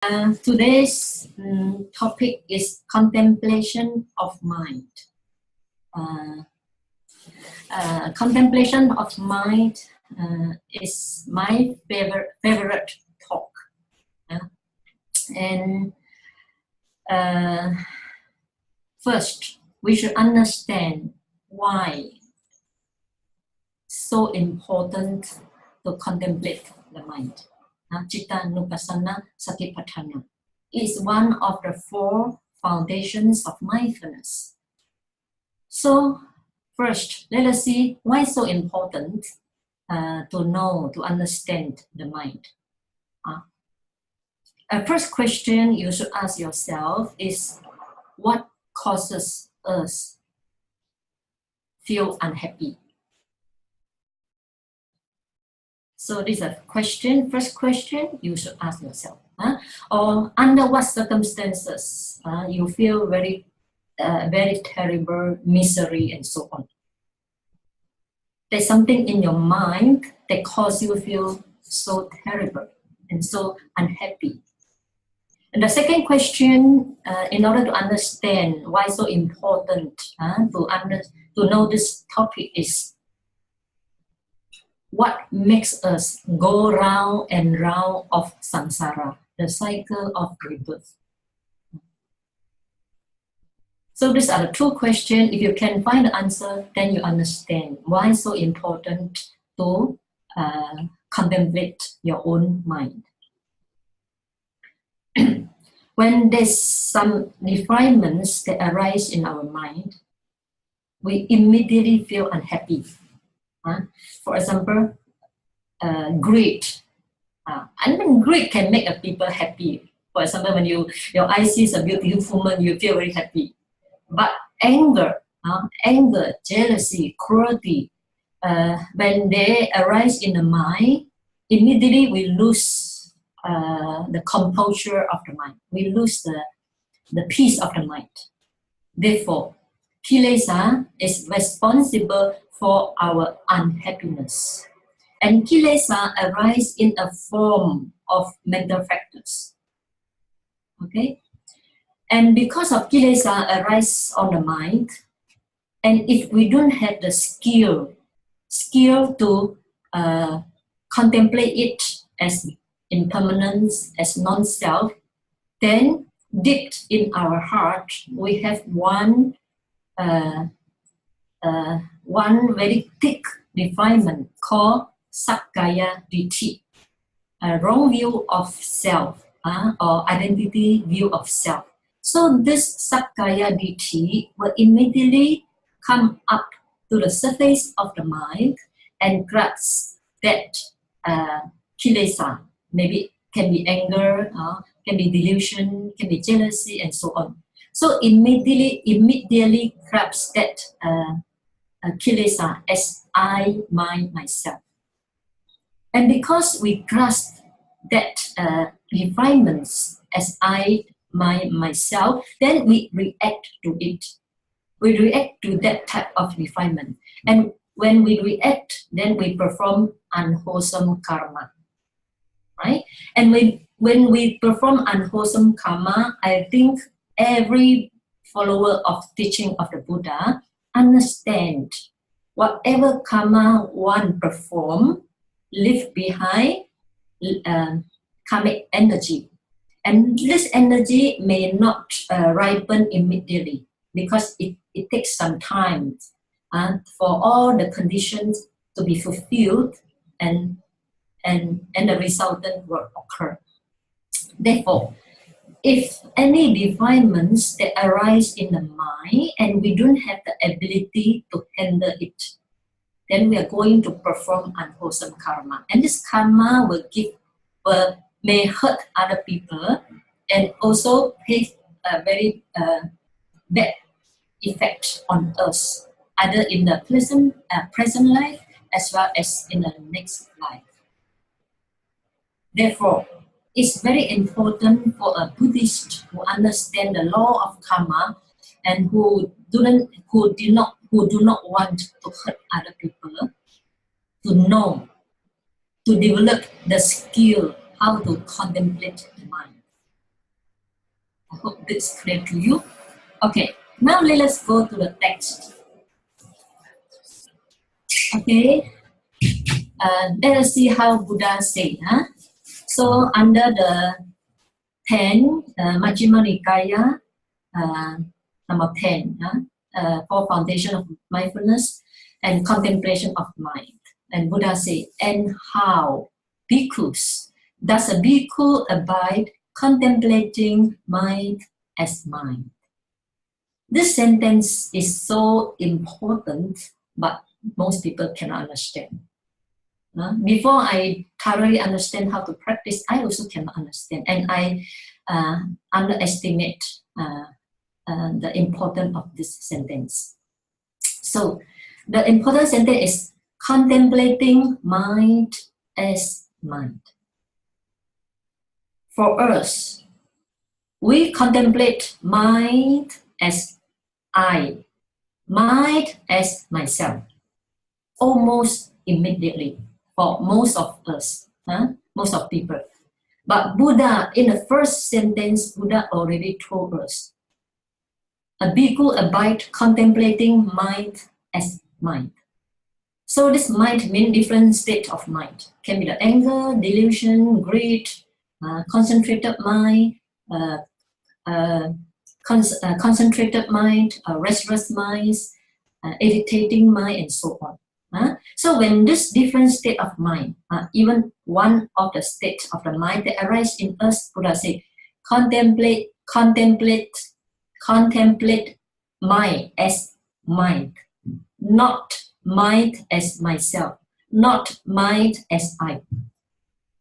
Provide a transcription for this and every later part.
Today's topic is contemplation of mind. Contemplation of mind is my favorite talk. And first, we should understand why so important to contemplate the mind. Citta Nupassana Satipatthana is one of the 4 foundations of mindfulness. So first, let us see why so important to understand the mind. First question you should ask yourself is, what causes us feel unhappy? So this is a question. First question you should ask yourself. Or under what circumstances you feel very terrible misery and so on. There's something in your mind that causes you to feel so terrible and so unhappy. And the second question, in order to understand why so important to know this topic, is what makes us go round and round of samsara, the cycle of rebirth. So these are the 2 questions. If you can find the answer, then you understand why it's so important to contemplate your own mind. When there's some defilements that arise in our mind, we immediately feel unhappy. For example, greed. Greed can make people happy. For example, when your eyes sees a beautiful woman, you feel very happy. But anger, jealousy, cruelty, when they arise in the mind, immediately we lose the composure of the mind. We lose the peace of the mind. Therefore, kilesa is responsible for our unhappiness. And kilesa arise in a form of mental factors. Okay? And because of kilesa arise on the mind, and if we don't have the skill to contemplate it as impermanence, as non-self, then deep in our heart we have one very thick defilement called Sakkaya Ditthi, a wrong view of self, or identity view of self. So this Sakkaya Ditthi will immediately come up to the surface of the mind and grasp that kilesa. Maybe can be anger, can be delusion, can be jealousy, and so on. So immediately grasp that kilesa as I, myself. And because we grasp that refinements as I, myself, then we react to it. We react to that type of refinement. And when we react, then we perform unwholesome karma. Right? And when we perform unwholesome karma, I think every follower of teaching of the Buddha understand whatever karma one perform leave behind karmic energy. And this energy may not ripen immediately because it takes some time for all the conditions to be fulfilled and the resultant will occur. Therefore, if any defilements that arise in the mind and we don't have the ability to handle it, then we are going to perform unwholesome karma. And this karma may hurt other people and also have a very bad effect on us, either in the present life as well as in the next life. Therefore, it's very important for a Buddhist who understand the law of karma and who do not want to hurt other people, to know, to develop the skill how to contemplate the mind. I hope this is clear to you. Okay, now let us go to the text. Okay, let us see how Buddha said. So under the 10, Majjhima Nikaya, number 10, for foundation of mindfulness and contemplation of mind. And Buddha said, and how bhikkhus, does a bhikkhu abide contemplating mind as mind? This sentence is so important, but most people cannot understand. Before I thoroughly understand how to practice, I also cannot understand, and I underestimate the importance of this sentence. So, the important sentence is contemplating mind as mind. For us, we contemplate mind as I, mind as myself, almost immediately for most of us, most of people. But Buddha, in the first sentence, Buddha already told us, a bhikkhu abide contemplating mind as mind. So this mind means different state of mind. Can be the anger, delusion, greed, concentrated mind, concentrated mind, restless minds, irritating mind, and so on. So when this different state of mind, even one of the states of the mind that arise in us, Buddha said, contemplate mind as mind, not mind as myself, not mind as I.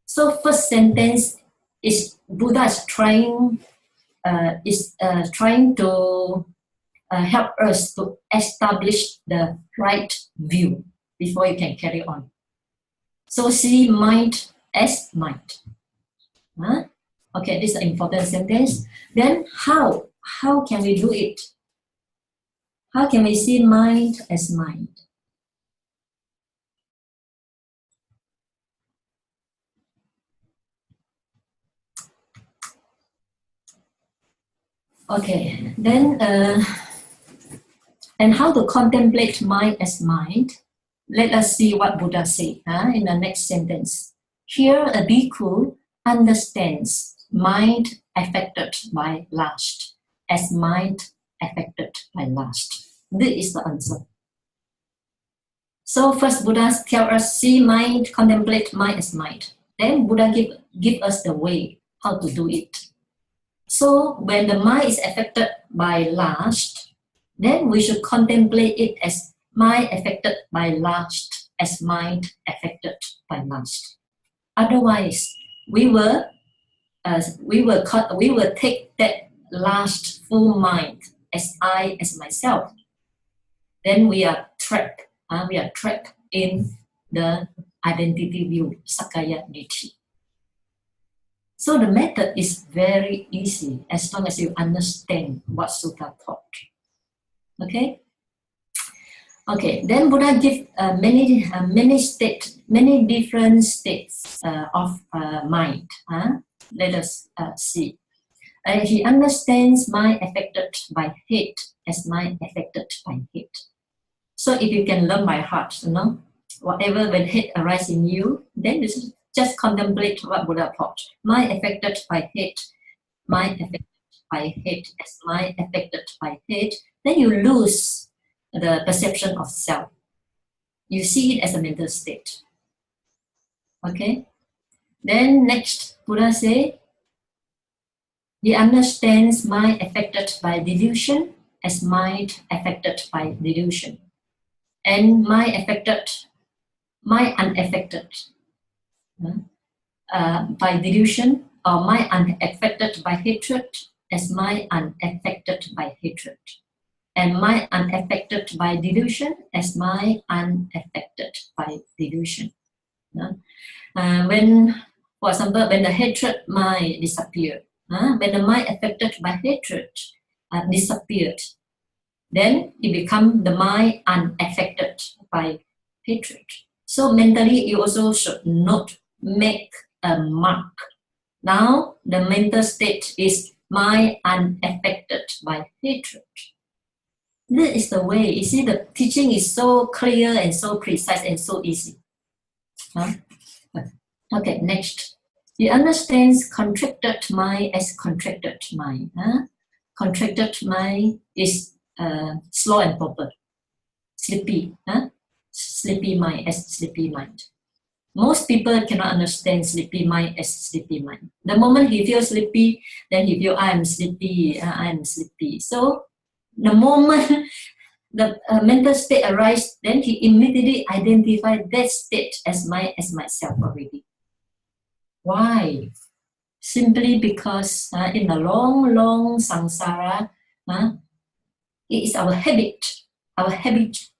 So first sentence is Buddha is trying to help us to establish the right view before you can carry on. So see mind as mind. Okay, this is an important sentence. Then how can we do it? How can we see mind as mind? Okay, then and how to contemplate mind as mind? Let us see what Buddha said in the next sentence. Here a bhikkhu understands mind affected by lust as mind affected by lust. This is the answer. So first Buddha tells us see mind, contemplate mind as mind. Then Buddha give us the way how to do it. So when the mind is affected by lust, then we should contemplate it as mind affected by lust, as mind affected by lust. Otherwise, we will take that lustful mind as I, as myself. Then we are trapped. We are trapped in the identity view, Sakkaya Ditthi. So the method is very easy as long as you understand what Sutta taught. Okay. Okay. Then Buddha give many different states of mind. Let us see. He understands mind affected by hate as mind affected by hate. So if you can learn by heart, whatever when hate arises in you, then you just contemplate what Buddha taught. Mind affected by hate, mind affected by hate, as mind affected by hate, then you lose the perception of self. You see it as a mental state. Okay? Then next, Buddha say, he understands mind affected by delusion as mind affected by delusion. And mind unaffected by delusion, or mind unaffected by hatred as mind unaffected by hatred. And mind unaffected by delusion as mind unaffected by delusion. When, for example, when the hatred mind disappeared, when the mind affected by hatred disappeared, then it becomes the mind unaffected by hatred. So mentally, you also should not make a mark. Now, the mental state is mind unaffected by hatred. This is the way. You see, the teaching is so clear and so precise and so easy. Huh? Okay, next. He understands contracted mind as contracted mind. Huh? Contracted mind is slow and proper, sleepy. Huh? Sleepy mind as sleepy mind. Most people cannot understand sleepy mind as sleepy mind. The moment he feels sleepy, then he feels, I am sleepy, I am sleepy. So the moment the mental state arises, then he immediately identifies that state as myself already. Why? Simply because in the long samsara, it is our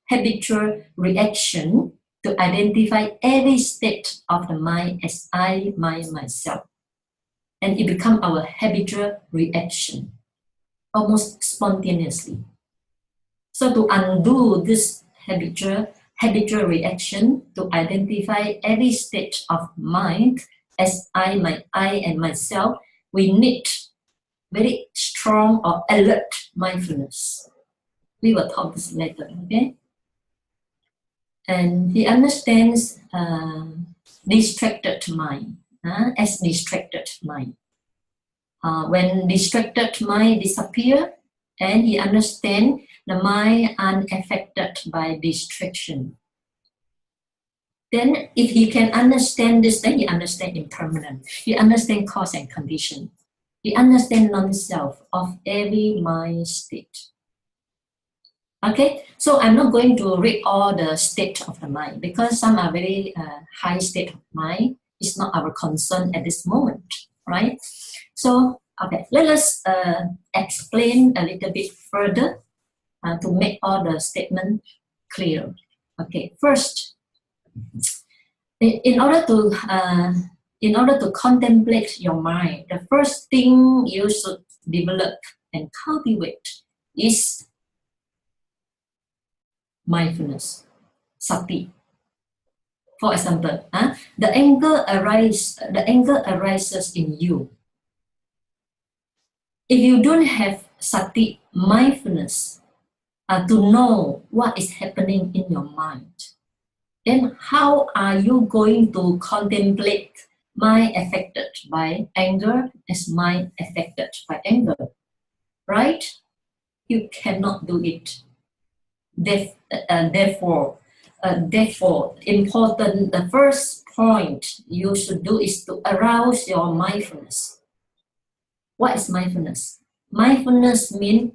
habitual reaction to identify every state of the mind as I, myself. And it becomes our habitual reaction, almost spontaneously. So to undo this habitual reaction, to identify every state of mind as I and myself, we need very strong or alert mindfulness. We will talk this later, okay? And he understands distracted mind as distracted mind. When distracted mind disappear, and he understands the mind unaffected by distraction. Then if he can understand this, then he understands impermanent. He understands cause and condition. He understands non-self of every mind state. Okay, so I'm not going to read all the state of the mind because some are very high state of mind. It's not our concern at this moment, right? So, okay, let us explain a little bit further to make all the statements clear. Okay, first, in order to contemplate your mind, the first thing you should develop and cultivate is mindfulness, sati. For example, the anger arises in you. If you don't have sati, mindfulness, to know what is happening in your mind, then how are you going to contemplate mind affected by anger as mind affected by anger? Right? You cannot do it. Therefore, important, the first point you should do is to arouse your mindfulness. What is mindfulness? Mindfulness means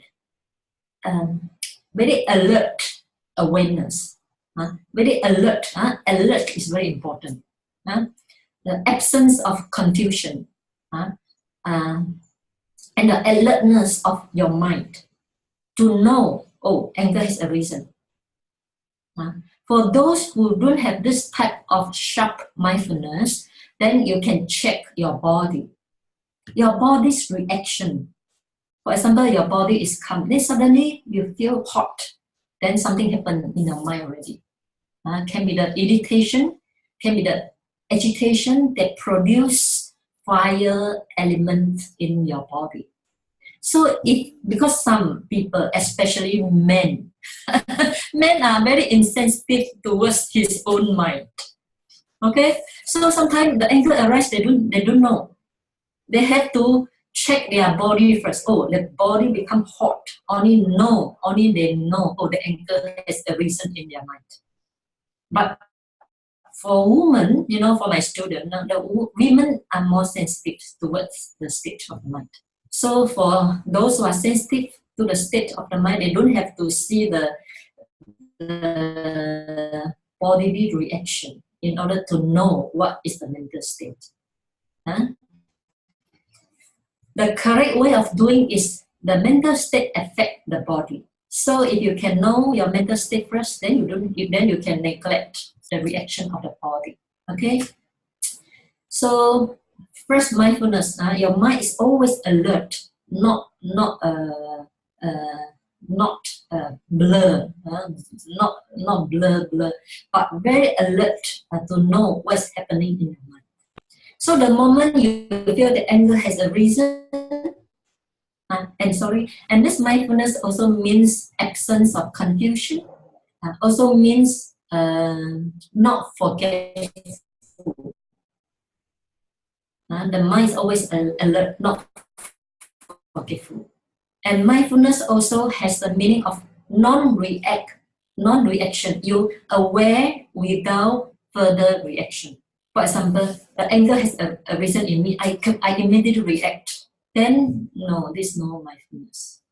very alert awareness. Very alert. Alert is very important. The absence of confusion and the alertness of your mind to know, oh, anger has a reason. For those who don't have this type of sharp mindfulness, then you can check your body. Your body's reaction. For example, your body is calm. Then suddenly you feel hot. Then something happened in your mind already. Can be the irritation, can be the agitation that produce fire element in your body. So because some people, especially men, men are very insensitive towards his own mind. Okay, so sometimes the anger arises, they don't know. They have to check their body first. Oh, the body become hot. Only they know. Oh, the anger has a reason in their mind. But for women, for my student, the women are more sensitive towards the state of the mind. So for those who are sensitive to the state of the mind, they don't have to see the bodily reaction in order to know what is the mental state. The correct way of doing is the mental state affect the body. So if you can know your mental state first, then you can neglect the reaction of the body. Okay. So first, mindfulness. Your mind is always alert, not blur, not blur, but very alert to know what's happening in your mind. So the moment you feel the anger has a reason, And this mindfulness also means absence of confusion, also means not forgetful. The mind is always alert, not forgetful. And mindfulness also has the meaning of non-reaction. You aware without further reaction. For example, the anger has arisen in me. I immediately react. Then no, there's no mindfulness.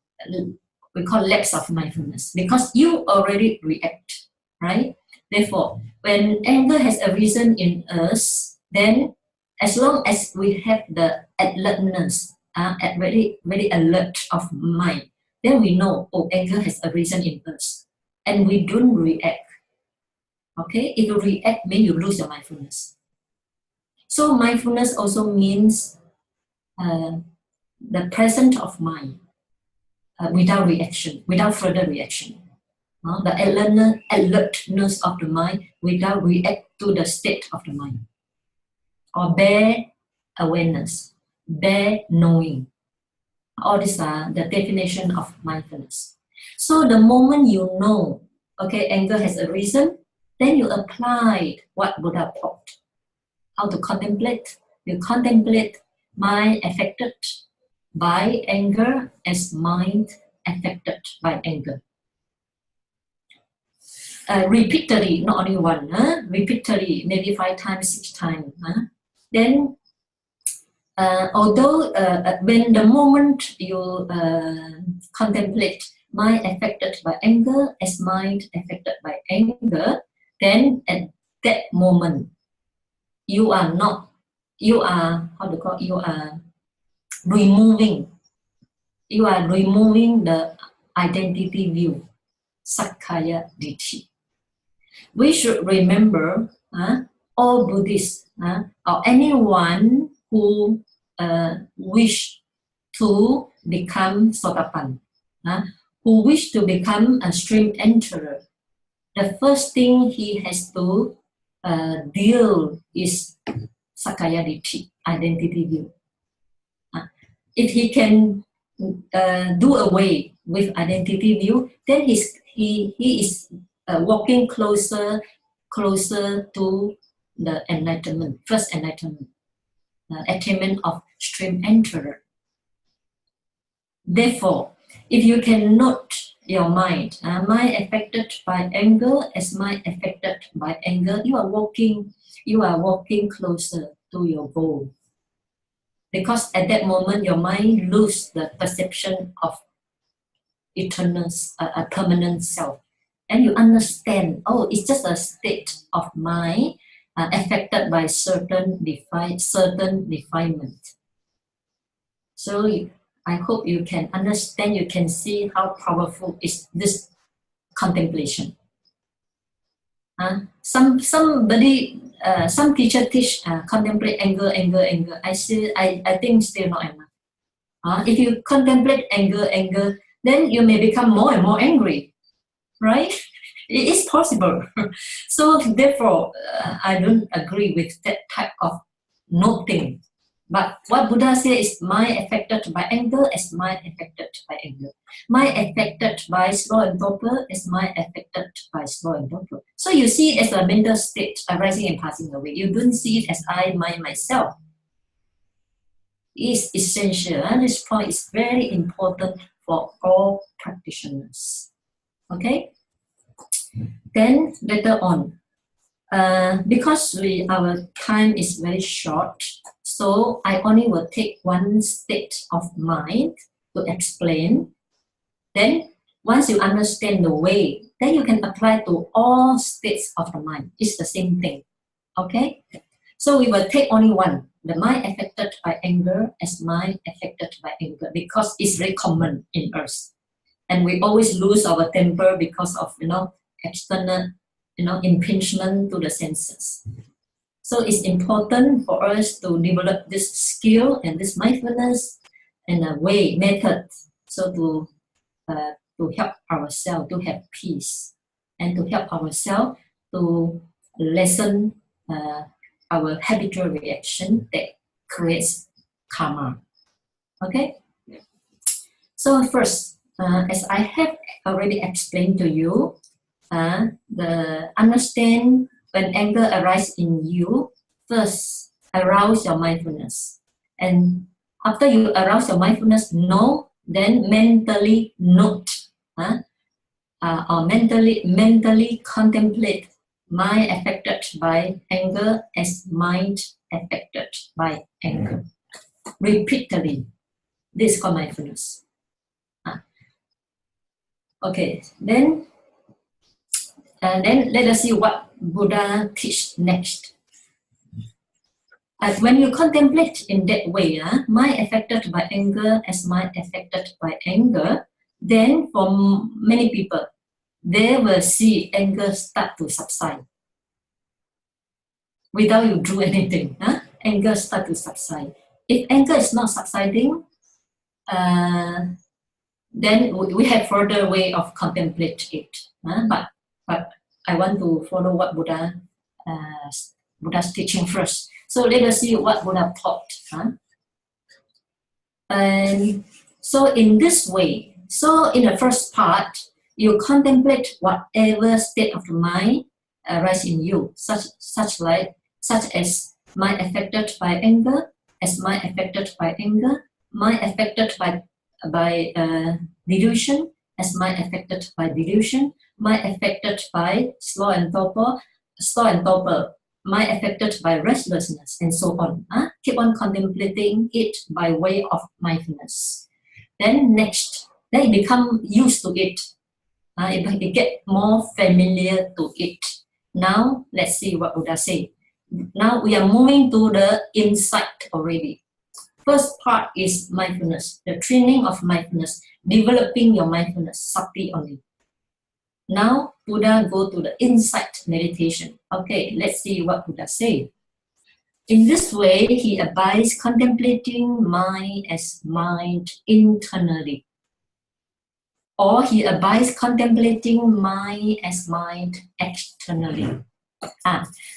We call lapse of mindfulness because you already react, right? Therefore, when anger has arisen in us, then as long as we have the alertness, very alert of mind, then we know, oh, anger has arisen in us, and we don't react. Okay, if you react, means you lose your mindfulness. So mindfulness also means the presence of mind without reaction, without further reaction. The alertness of the mind without react to the state of the mind. Or bare awareness, bare knowing. All these are the definition of mindfulness. So the moment you know, okay, anger has arisen, then you apply what Buddha taught. How to contemplate? You contemplate mind affected by anger as mind affected by anger. Repeatedly, not only one, repeatedly, maybe 5 times, 6 times. Then, although when the moment you contemplate mind affected by anger as mind affected by anger, then at that moment, you are removing the identity view, Sakkaya Ditthi. We should remember all Buddhists or anyone who wish to become Sotapan, who wish to become a stream enterer. The first thing he has to deal is Sakkaya Ditthi, identity view. If he can do away with identity view, then he is walking closer to the enlightenment, first enlightenment, attainment of stream enterer. Therefore, if you can note your mind, mind affected by anger as mind affected by anger, you are walking closer to your goal. Because at that moment, your mind loses the perception of eternal, a permanent self. And you understand, oh, it's just a state of mind affected by certain refinement. So I hope you can understand, you can see how powerful is this contemplation. Some teacher teach contemplate anger. I think still not enough. If you contemplate anger, then you may become more and more angry, right? It is possible. So therefore, I don't agree with that type of noting. But what Buddha says is mind affected by anger as mind affected by anger. Mind affected by slow and torpor is mind affected by slow and torpor. So you see it as a mental state arising and passing away. You don't see it as I, myself. It is essential. And this point is very important for all practitioners. Okay? Then later on, because our time is very short, so I only will take one state of mind to explain. Then once you understand the way, then you can apply to all states of the mind. It's the same thing. Okay? So we will take only one, the mind affected by anger as mind affected by anger, because it's very common in us. And we always lose our temper because of external impingement to the senses. So it's important for us to develop this skill and this mindfulness and a method, so to help ourselves to have peace and to help ourselves to lessen our habitual reaction that creates karma. Okay? So first, as I have already explained to you, the understand when anger arises in you, first arouse your mindfulness. And after you arouse your mindfulness, know, then mentally note, or mentally contemplate mind affected by anger as mind affected by anger. Repeatedly. This is called mindfulness. Okay, then let us see what Buddha teach next. When you contemplate in that way, mind affected by anger as mind affected by anger, then for many people, they will see anger start to subside. Without you do anything, anger start to subside. If anger is not subsiding, then we have further way of contemplate it. But I want to follow what Buddha's teaching first. So let us see what Buddha taught. And so in this way, so in the first part, you contemplate whatever state of the mind arises in you, such as mind affected by anger, as mind affected by anger, mind affected by delusion, as mind affected by delusion, mind affected by slow and torpor, mind affected by restlessness, and so on. Keep on contemplating it by way of mindfulness. Then next, then you become used to it. You get more familiar to it. Now, let's see what Buddha say. Now we are moving to the insight already. First part is mindfulness, the training of mindfulness, developing your mindfulness, sati only. Now, Buddha go to the insight meditation. Okay, let's see what Buddha say. In this way, he advised contemplating mind as mind internally. Or he advised contemplating mind as mind externally.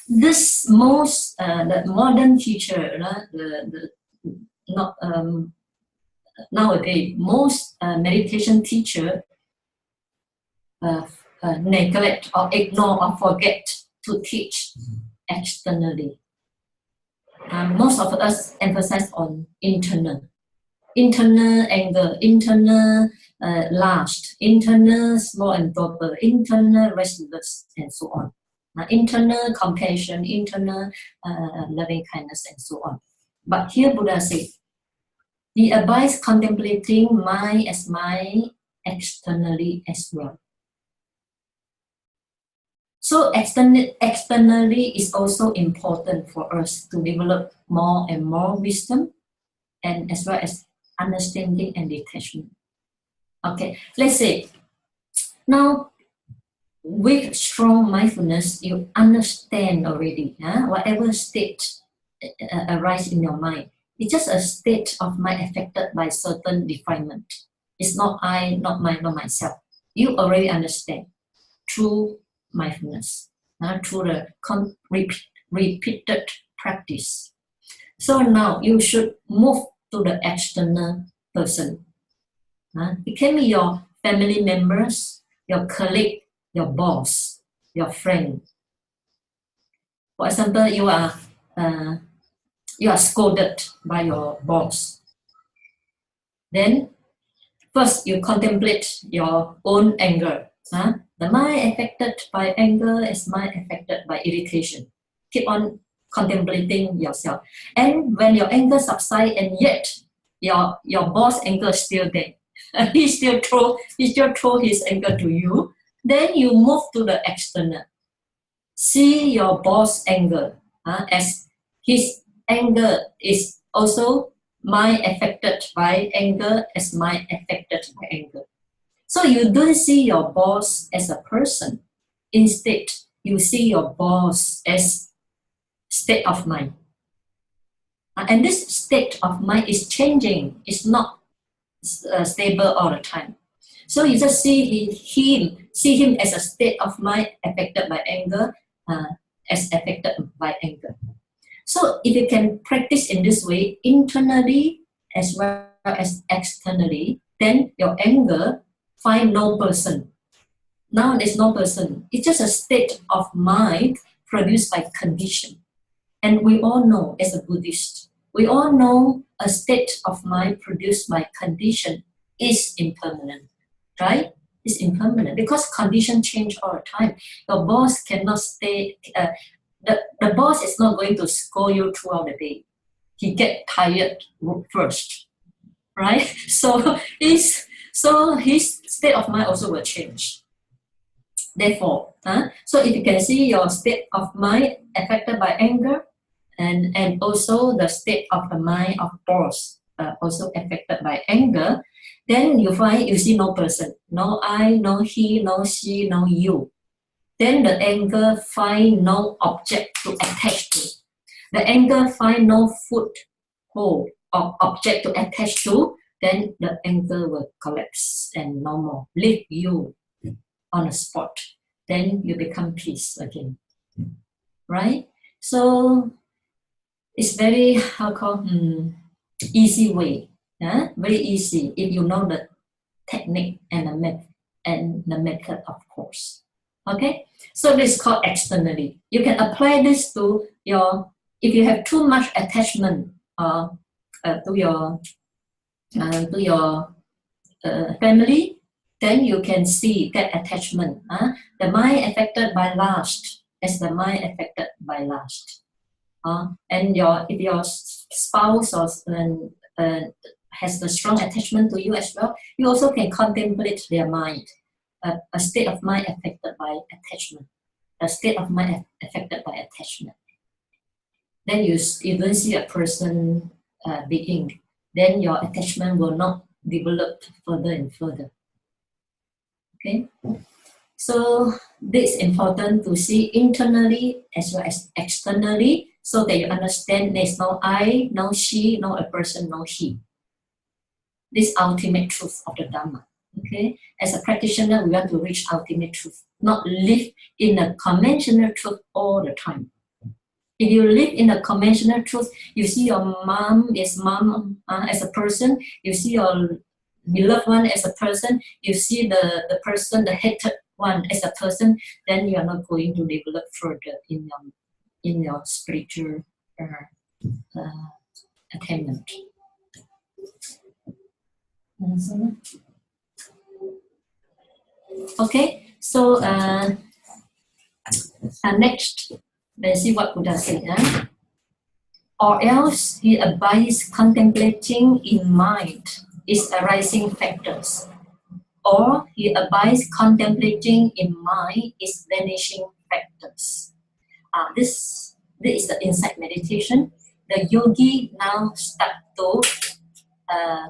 This the modern teacher, nowadays, most meditation teacher neglect or ignore or forget to teach externally. Most of us emphasize on internal anger, internal lust, internal slow and torpor, internal restless, and so on. Internal compassion, internal loving kindness, and so on. But here Buddha said, he advised contemplating mind as mind externally as well. So externally is also important for us to develop more and more wisdom, and as well as understanding and detachment. Okay, let's say, now with strong mindfulness, you understand already, whatever state arises in your mind, it's just a state of mind affected by certain defilement. It's not I, not mine, not myself. You already understand through mindfulness, through the repeated practice. So now you should move to the external person. It can be your family members, your colleague, your boss, your friend. For example, you are scolded by your boss. Then first you contemplate your own anger. The mind affected by anger is mind affected by irritation. Keep on contemplating yourself. And when your anger subsides and yet your boss anger is still there, he still throw his anger to you, then you move to the external. See your boss anger as his anger is also mind affected by anger as mind affected by anger. So you don't see your boss as a person. Instead, you see your boss as state of mind. And this state of mind is changing. It's not stable all the time. So you just see him as a state of mind affected by anger, as affected by anger. So if you can practice in this way, internally as well as externally, then your anger find no person. Now there's no person. It's just a state of mind produced by condition. And we all know, as a Buddhist, we all know a state of mind produced by condition is impermanent, right? It's impermanent because conditions change all the time. Your boss cannot stay, the boss is not going to scold you throughout the day. He get tired first, right? So his state of mind also will change. Therefore, so if you can see your state of mind affected by anger, and also the state of the mind of boss also affected by anger, then you see no person, no I, no he, no she, no you. Then the anger find no object to attach to. The anger find no foothold or object to attach to, then the anger will collapse and no more, leave you on the spot. Then you become peace again, right? So it's very, easy way, very easy if you know the technique and the method, of course. Okay, so this is called externally. You can apply this to your, if you have too much attachment to your family, then you can see that attachment. The mind affected by lust as the mind affected by lust. And if your spouse or has a strong attachment to you as well, you also can contemplate their mind, a state of mind affected by attachment, a state of mind affected by attachment. Then you don't see a person being, then your attachment will not develop further and further. Okay, so this is important to see internally as well as externally, so that you understand there's no I, no she, no a person, no he. This ultimate truth of the Dhamma. Okay, as a practitioner, we want to reach ultimate truth, not live in a conventional truth all the time. If you live in a conventional truth, you see your mom as mom as a person, you see your beloved one as a person, you see the person, the hated one as a person, then you are not going to develop further in your spiritual attainment. Okay, so next, let's see what Buddha said. Or else he abides contemplating in mind its arising factors, or he abides contemplating in mind its vanishing factors. This is the insight meditation. The yogi now start to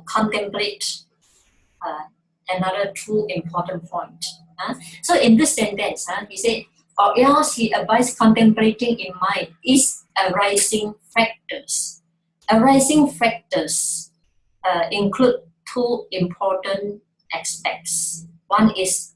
contemplate another two important point. So in this sentence, he said, or else he abides contemplating in mind its arising factors. Arising factors include two important aspects. One is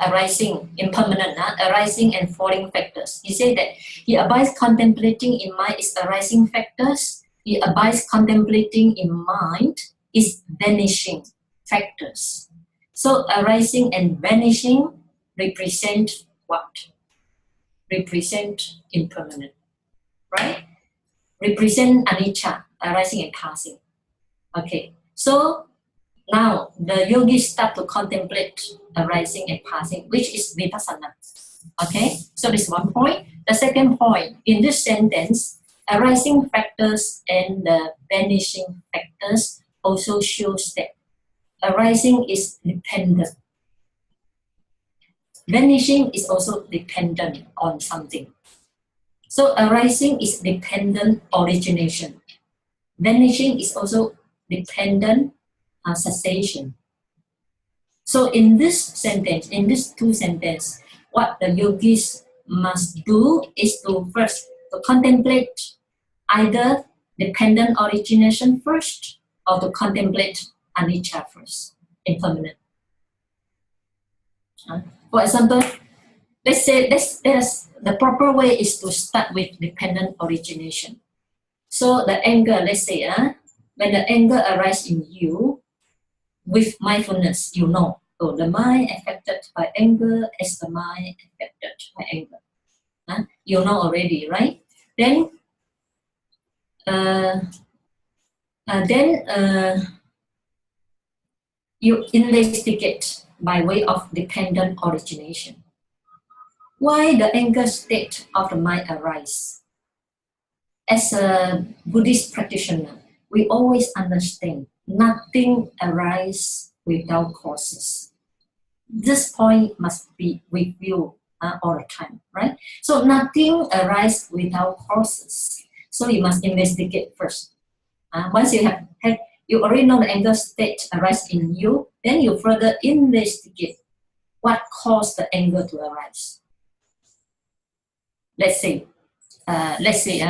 arising, impermanent, arising and falling factors. He said that he abides contemplating in mind its arising factors. He abides contemplating in mind its vanishing factors. So arising and vanishing represent what? Represent impermanent, right? Represent anicca, arising and passing. Okay, so now the yogis start to contemplate arising and passing, which is vipassana. Okay, so this is one point. The second point, in this sentence, arising factors and the vanishing factors also shows that arising is dependent. Vanishing is also dependent on something. So arising is dependent origination. Vanishing is also dependent cessation. So in this sentence, in these two sentences, what the yogis must do is to first to contemplate either dependent origination first, or to contemplate anicca first, impermanent. For example, let's say the proper way is to start with dependent origination. So the anger, let's say, when the anger arises in you, with mindfulness, you know, oh, the mind affected by anger is the mind affected by anger. You know already, right? Then, you investigate by way of dependent origination. Why the anger state of the mind arise? As a Buddhist practitioner, we always understand nothing arises without causes. This point must be with you all the time, right? So nothing arises without causes. So you must investigate first. Once you have you already know the anger state arise in you, then you further investigate what caused the anger to arise. Let's say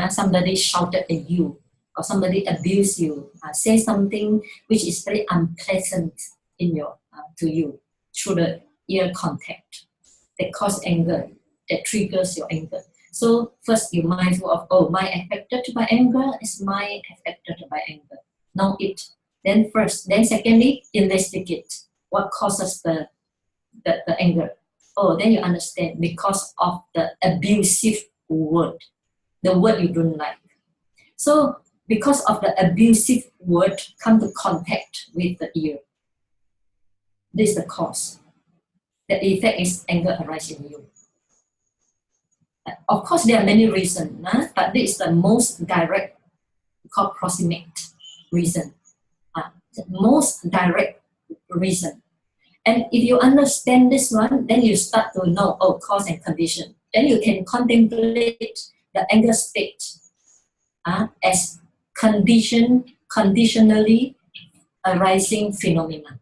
somebody shouted at you, or somebody abused you, say something which is very unpleasant in your to you through the ear contact, that cause anger, that triggers your anger. So first you're mindful of, oh, mind affected by anger is mind affected by anger. Know it. Then secondly, investigate what causes the anger. Oh, then you understand because of the abusive word, the word you don't like. So because of the abusive word come to contact with the ear. This is the cause. The effect is anger arising in you. Of course, there are many reasons, but this is the most direct, called proximate reason. The most direct reason. And if you understand this one, then you start to know, oh, cause and condition. Then you can contemplate the anger state as conditionally arising phenomena.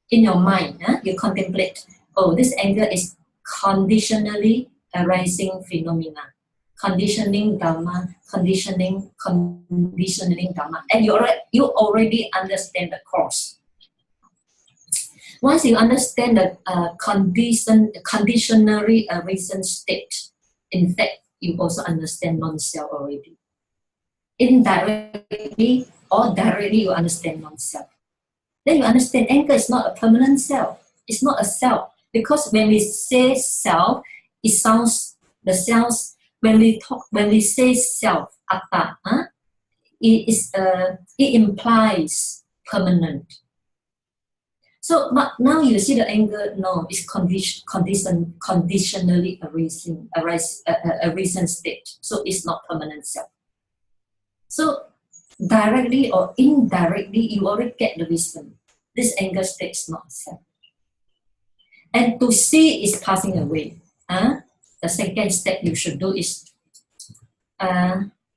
In your mind, you contemplate, oh, this anger is conditionally arising phenomena. Conditioning Dhamma, conditioning Dhamma. And you already understand the cause. Once you understand the conditionally arising state, in fact, you also understand non-self already. Indirectly or directly, you understand non-self. Then you understand anger is not a permanent self. It's not a self. Because when we say self, it sounds, when we say self, atta, it implies permanent. So, but now you see the anger, no, it's conditionally arising state. So it's not permanent self. So directly or indirectly, you already get the wisdom. This anger state is not self. And to see is passing away. The second step you should do is,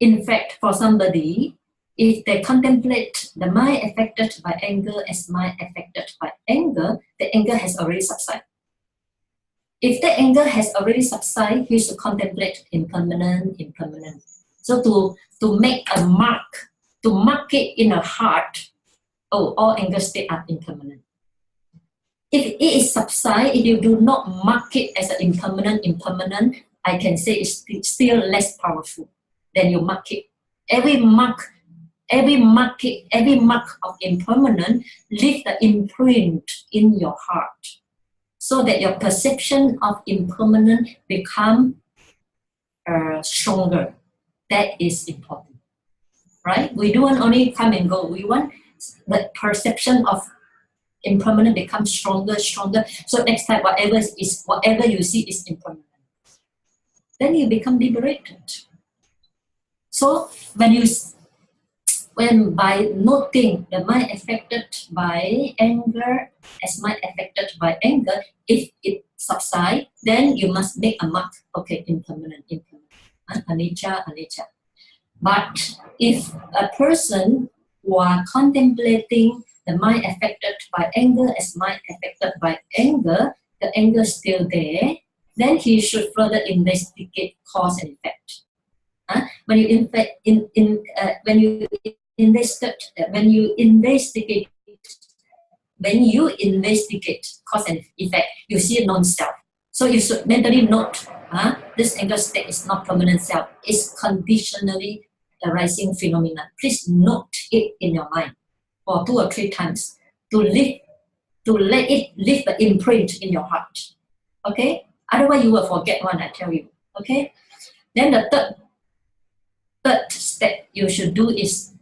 in fact, for somebody, if they contemplate the mind affected by anger as mind affected by anger, the anger has already subsided. If the anger has already subsided, you should contemplate impermanent. So to make a mark, to mark it in a heart, oh, all anger states are impermanent. If it is subside, if you do not mark it as an impermanent, I can say it's still less powerful than you mark it. Every mark of impermanent leave the imprint in your heart, so that your perception of impermanent become stronger. That is important, right? We don't only come and go. We want the perception of impermanent becomes stronger. So next time, whatever you see is impermanent. Then you become liberated. So when by noting the mind affected by anger as mind affected by anger, if it subsides, then you must make a mark. Okay, impermanent. Anicca. But if a person who are contemplating the mind affected by anger as mind affected by anger, the anger is still there, then he should further investigate cause and effect. When you investigate cause and effect, you see non-self. So you should mentally note, this anger state is not permanent self. It's conditionally arising phenomena. Please note it in your mind for 2 or 3 times to live, to let it leave the imprint in your heart. Okay? Otherwise you will forget one, I tell you. Okay? Then the third step you should do is,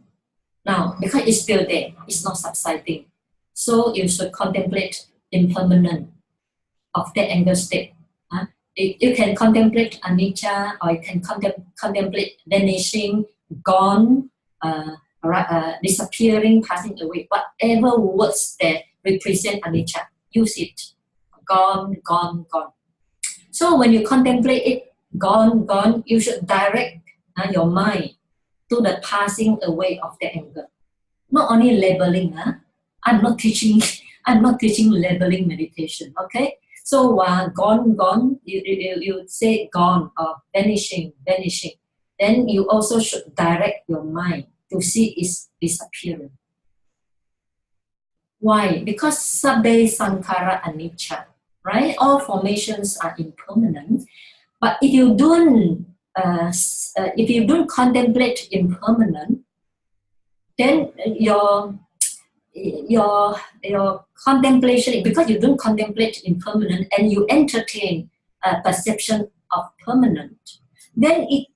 now, because it's still there, it's not subsiding. So you should contemplate impermanence of that anger state. You can contemplate anicca, or you can contemplate vanishing, gone, disappearing, passing away. Whatever words that represent anicca, use it. Gone, gone, gone. So when you contemplate it, gone, gone, you should direct your mind to the passing away of the anger. Not only labeling. I'm not teaching labeling meditation. Okay. So gone, gone, you say gone or vanishing, vanishing. Then you also should direct your mind to see its disappearance. Why? Because sabbe sankhara anicca, right? All formations are impermanent. But if you don't contemplate impermanent, then your contemplation, because you don't contemplate impermanent and you entertain a perception of permanent, then it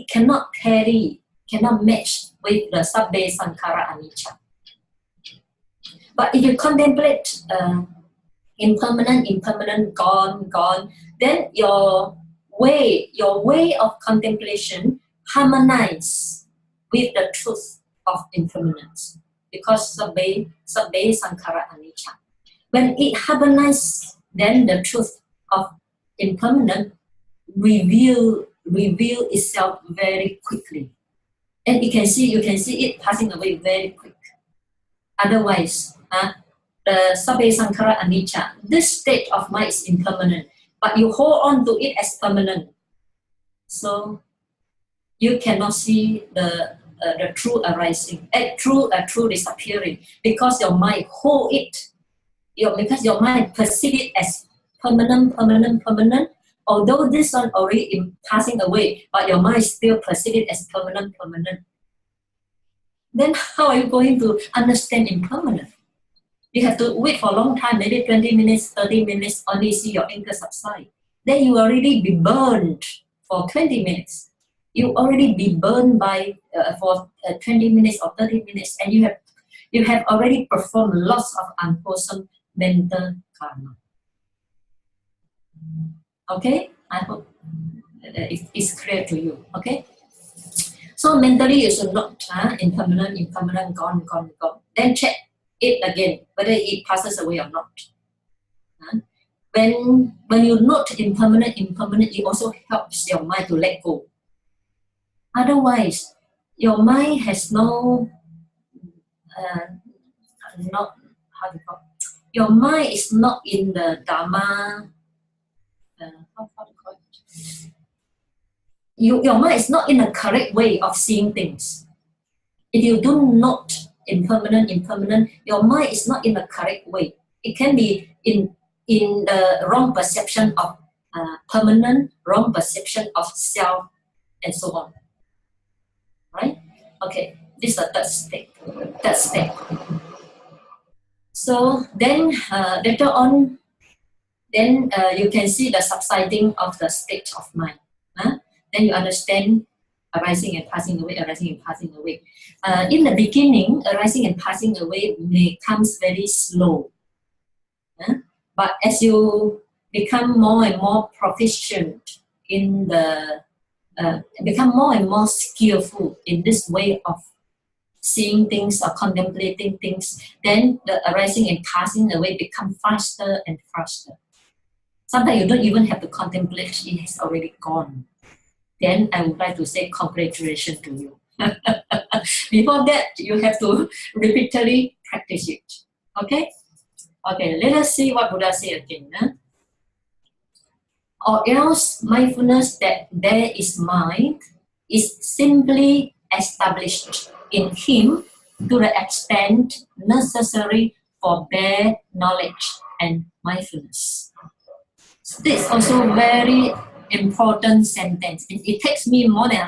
cannot carry, cannot match with the sabbe sankhara anicca. But if you contemplate impermanent, gone, gone, then your way of contemplation harmonize with the truth of impermanence. Because sabbe sankhara anicca. When it harmonizes, then the truth of impermanence reveal itself very quickly, and you can see it passing away very quick. Otherwise, the sabbe sankhara anicca, this state of mind is impermanent, but you hold on to it as permanent, so you cannot see the true arising, true disappearing, because your mind hold it, because your mind perceive it as permanent. Although this one already passing away, but your mind still perceive it as permanent. Then how are you going to understand impermanent? You have to wait for a long time, maybe 20 minutes, 30 minutes, only see your anger subside. Then you already be burned for 20 minutes. You already be burned by for 20 minutes or 30 minutes, and you have already performed lots of unwholesome mental karma. Okay, I hope it's clear to you. Okay, so mentally you should not impermanent, gone. Then check it again whether it passes away or not. When you note impermanent, it also helps your mind to let go. Otherwise, your mind has your mind is not in the Dhamma. Your mind is not in a correct way of seeing things. If you do not impermanent, your mind is not in a correct way. It can be in the wrong perception of permanent, wrong perception of self, and so on. Right? Okay, this is the third step. So then later on, then you can see the subsiding of the state of mind. Then you understand arising and passing away, arising and passing away. In the beginning, arising and passing away may comes very slow. But as you become more and more proficient in become more and more skillful in this way of seeing things or contemplating things, then the arising and passing away become faster and faster. Sometimes you don't even have to contemplate, it has already gone. Then I would like to say congratulations to you. Before that, you have to repeatedly practice it. Okay? Okay, let us see what Buddha said again. Or else mindfulness that there is mind is simply established in him to the extent necessary for bare knowledge and mindfulness. This is also very important sentence. It takes me more than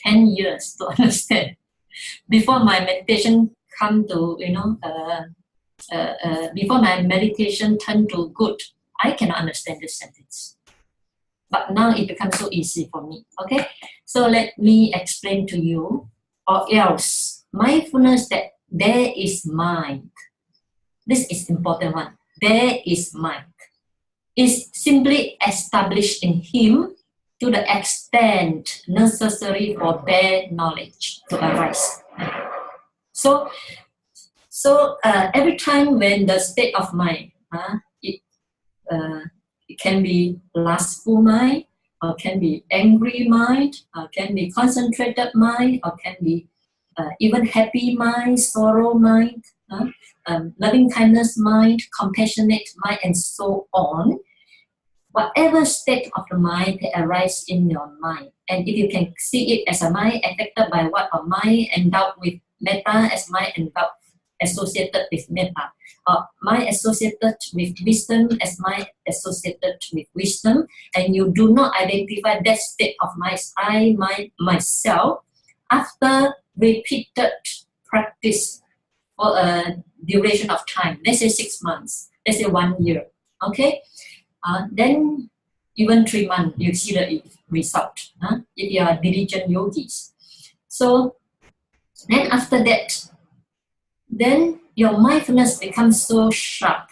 10 years to understand. Before my meditation come to, before my meditation turned to good, I cannot understand this sentence. But now it becomes so easy for me. Okay, so let me explain to you, or else mindfulness that there is mind. This is important one. There is mind. Is simply established in him to the extent necessary for bare knowledge to arise. So every time when the state of mind, it can be lustful mind, or can be angry mind, or can be concentrated mind, or can be even happy mind, sorrow mind, loving kindness mind, compassionate mind, and so on. Whatever state of the mind that arises in your mind, and if you can see it as a mind affected by what, a mind endowed with metta, as mind endowed associated with metta, or mind associated with wisdom as mind associated with wisdom, and you do not identify that state of mind as I, myself, after repeated practice for a duration of time, let's say 6 months, let's say 1 year, okay? Then even 3 months, you see the result, if you are diligent yogis. So then after that, then your mindfulness becomes so sharp.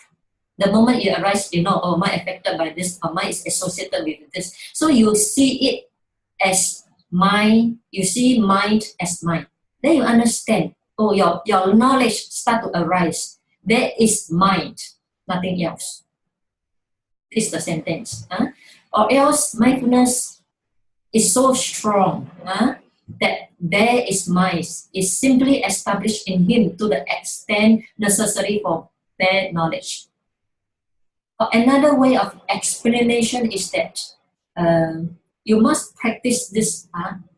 The moment it arises, you know, oh, mind affected by this, or mind is associated with this. So you see it as mind, you see mind as mind. Then you understand, oh, your knowledge start to arise. There is mind, nothing else. This is the sentence. Or else mindfulness is so strong that there is mind, is simply established in him to the extent necessary for bare knowledge. Another way of explanation is that you must practice this,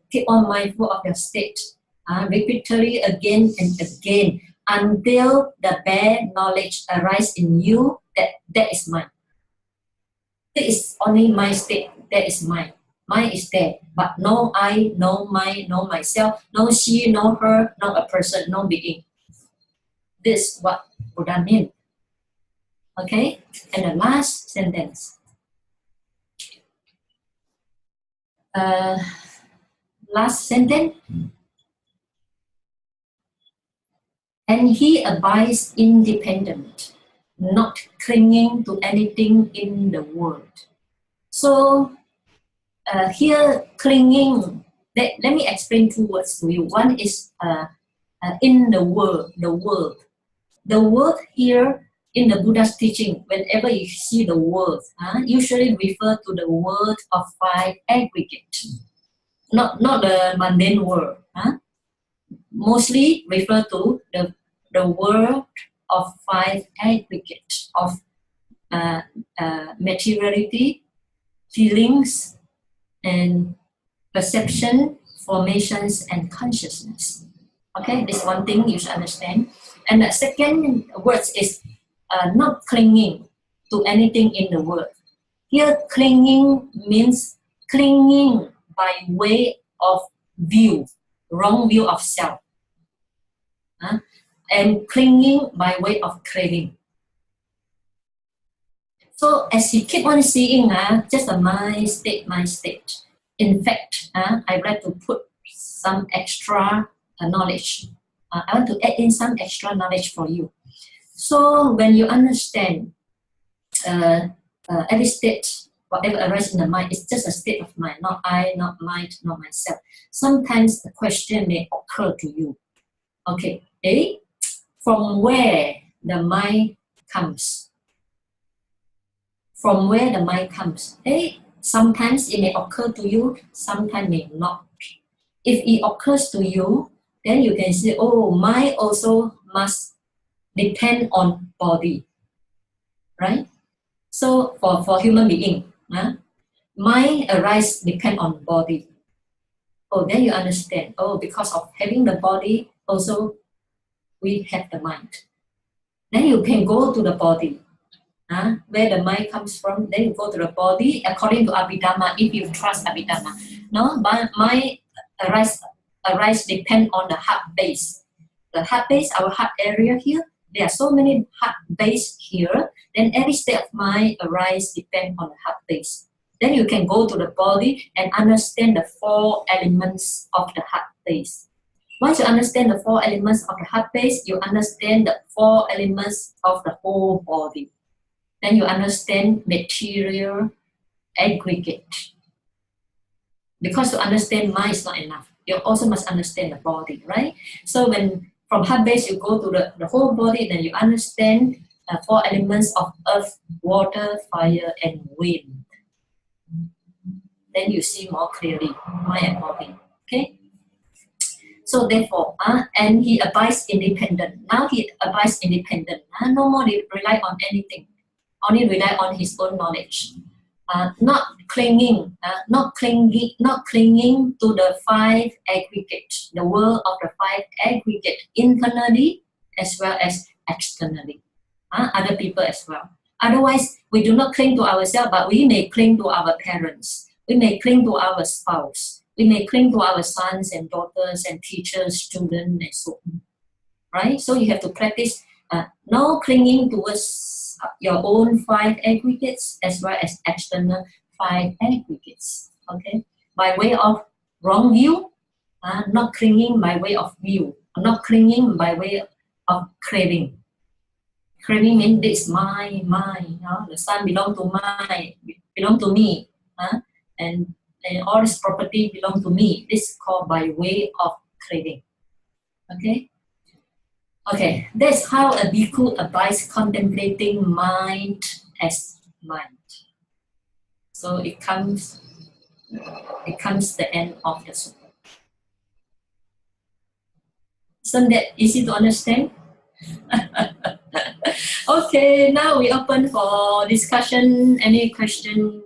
keep on mindful of your state, repeatedly again and again, until the bare knowledge arises in you that that is mine. This is only my state, that is mine. Mine is there, but no I, no mine, no myself, no she, no her, no a person, no being. This is what Buddha meant. Okay? And the last sentence. Last sentence. And he abides independent, not clinging to anything in the world. So here, clinging, let me explain 2 words to you. One is in the world, the world. The word here in the Buddha's teaching, whenever you see the word, usually refer to the word of 5 aggregate, not the mundane world. Mostly refer to the word of 5 aggregate of materiality, feelings, and perception, formations, and consciousness. Okay, this one thing you should understand. And the second word is not clinging to anything in the world. Here, clinging means clinging by way of view, wrong view of self. And clinging by way of craving. So as you keep on seeing, just a my state. In fact, I'd like to put some extra knowledge. I want to add in some extra knowledge for you. So when you understand every state, whatever arises in the mind, is just a state of mind, not I, not mind, not myself. Sometimes a question may occur to you. Okay, from where the mind comes? From where the mind comes? Sometimes it may occur to you, sometimes may not. If it occurs to you, then you can say, oh, mind also must depend on body, right? So for human being, mind arise depend on body. Oh, then you understand. Oh, because of having the body, also we have the mind. Then you can go to the body. Where the mind comes from, then you go to the body according to Abhidhamma, if you trust Abhidhamma. No, mind arise depend on the heart base. The heart base, our heart area here, there are so many heart base here. Then every state of mind arise depend on the heart base. Then you can go to the body and understand the 4 elements of the heart base. Once you understand the 4 elements of the heart base, you understand the 4 elements of the whole body. Then you understand material aggregate. Because to understand mind is not enough. You also must understand the body, right? So when from heart base you go to the whole body, then you understand 4 elements of earth, water, fire, and wind. Then you see more clearly mind and body. Okay? So therefore, and he abides independent. Now he abides independent. No more rely on anything. Only rely on his own knowledge. Not clinging to the 5 aggregates, the world of the 5 aggregate, internally as well as externally. Other people as well. Otherwise, we do not cling to ourselves, but we may cling to our parents. We may cling to our spouse. We may cling to our sons and daughters and teachers, students, and so on. Right? So you have to practice no clinging towards your own 5 aggregates as well as external 5 aggregates. Okay? By way of wrong view, not clinging by way of view, not clinging by way of craving. Craving means this mine. The son belong to me, and all this property belong to me. This is called by way of craving. Okay. Okay, that's how a bhikkhu abides contemplating mind as mind. So it comes the end of the sutta. Isn't that easy to understand? Okay, now we open for discussion. Any question?